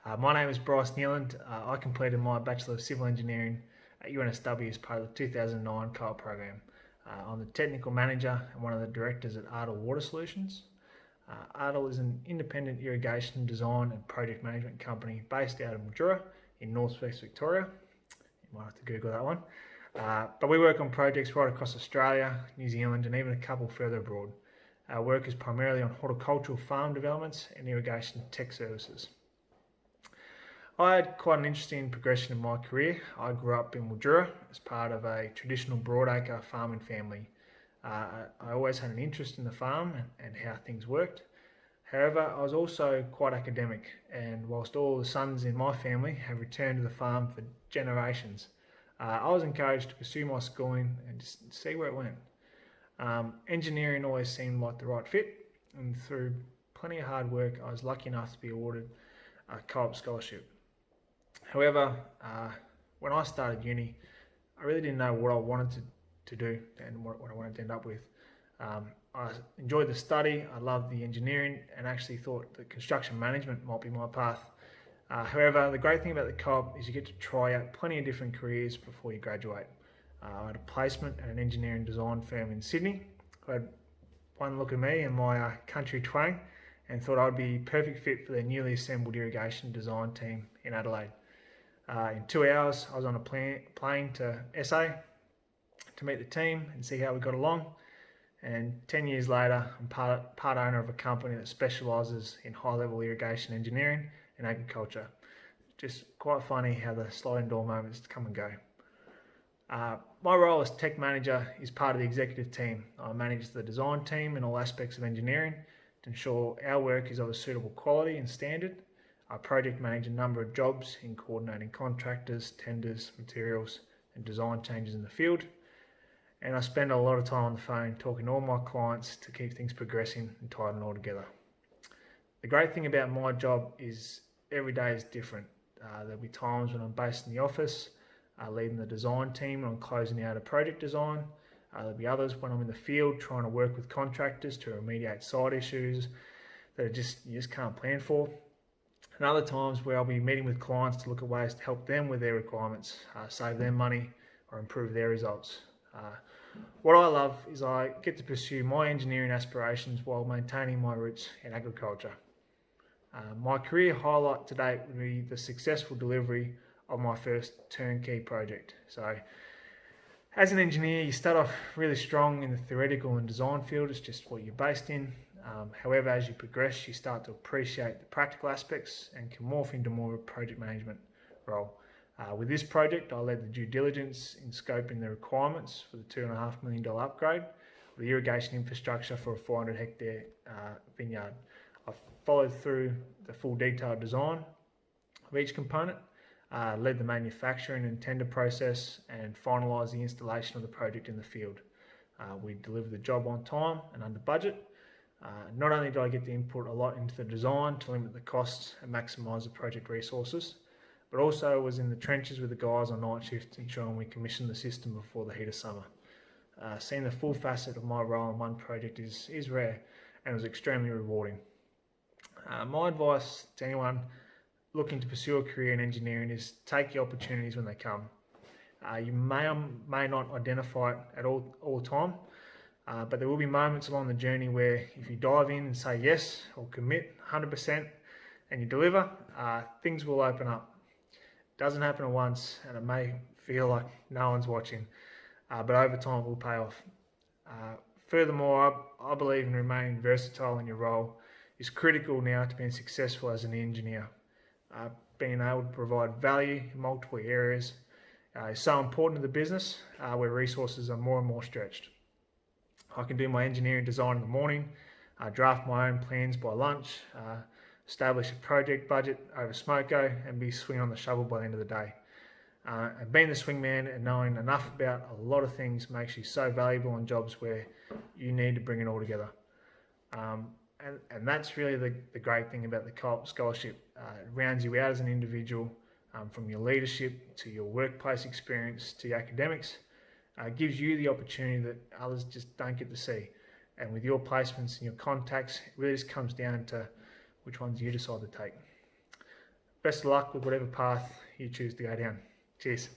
My name is Bryce Neyland. I completed my Bachelor of Civil Engineering at UNSW as part of the 2009 Co-op Program. I'm the Technical Manager and one of the Directors at ARDAL Water Solutions. ARDAL is an independent irrigation design and project management company based out of Mildura in northwest Victoria. You might have to Google that one. But we work on projects right across Australia, New Zealand and even a couple further abroad. Our work is primarily on horticultural farm developments and irrigation tech services. I had quite an interesting progression in my career. I grew up in Mildura as part of a traditional broadacre farming family. I always had an interest in the farm and how things worked. However, I was also quite academic, and whilst all the sons in my family have returned to the farm for generations, I was encouraged to pursue my schooling and just see where it went. Engineering always seemed like the right fit, and through plenty of hard work, I was lucky enough to be awarded a co-op scholarship. However, when I started uni, I really didn't know what I wanted to do and what I wanted to end up with. I enjoyed the study, I loved the engineering, and actually thought that construction management might be my path. However, the great thing about the co-op is you get to try out plenty of different careers before you graduate. I had a placement at an engineering design firm in Sydney. I had one look at me and my country twang and thought I'd be perfect fit for their newly assembled irrigation design team in Adelaide. In 2 hours, I was on a plane to SA to meet the team and see how we got along. And 10 years later, I'm part owner of a company that specialises in high-level irrigation engineering and agriculture. Just quite funny how the sliding door moments come and go. My role as tech manager is part of the executive team. I manage the design team and all aspects of engineering to ensure our work is of a suitable quality and standard. I project manage a number of jobs in coordinating contractors, tenders, materials and design changes in the field. And I spend a lot of time on the phone talking to all my clients to keep things progressing and tying it all together. The great thing about my job is every day is different. There'll be times when I'm based in the office, leading the design team and I'm closing out a project design. There'll be others when I'm in the field trying to work with contractors to remediate site issues that you just can't plan for. And other times where I'll be meeting with clients to look at ways to help them with their requirements, save them money or improve their results. What I love is I get to pursue my engineering aspirations while maintaining my roots in agriculture. My career highlight to date would be the successful delivery of my first turnkey project. So, as an engineer, you start off really strong in the theoretical and design field, it's just what you're based in. However, as you progress, you start to appreciate the practical aspects and can morph into more of a project management role. With this project, I led the due diligence in scoping the requirements for the $2.5 million upgrade of the irrigation infrastructure for a 400 hectare vineyard. I followed through the full detailed design of each component, led the manufacturing and tender process and finalised the installation of the project in the field. We delivered the job on time and under budget. Not only did I get to input a lot into the design to limit the costs and maximise the project resources, but also was in the trenches with the guys on night shift ensuring we commissioned the system before the heat of summer. Seeing the full facet of my role in one project is rare and was extremely rewarding. My advice to anyone looking to pursue a career in engineering is take the opportunities when they come. You may or may not identify it at all time, but there will be moments along the journey where if you dive in and say yes or commit 100% and you deliver, things will open up. It doesn't happen at once and it may feel like no one's watching, but over time it will pay off. Furthermore, I believe in remaining versatile in your role is critical now to being successful as an engineer. Being able to provide value in multiple areas is so important to the business where resources are more and more stretched. I can do my engineering design in the morning, draft my own plans by lunch, establish a project budget over smoko and be swinging on the shovel by the end of the day. And being the swingman and knowing enough about a lot of things makes you so valuable in jobs where you need to bring it all together. And that's really the great thing about the Co-op Scholarship. It rounds you out as an individual, from your leadership to your workplace experience to your academics. It gives you the opportunity that others just don't get to see. And with your placements and your contacts, it really just comes down to which ones you decide to take. best of luck with whatever path you choose to go down. Cheers.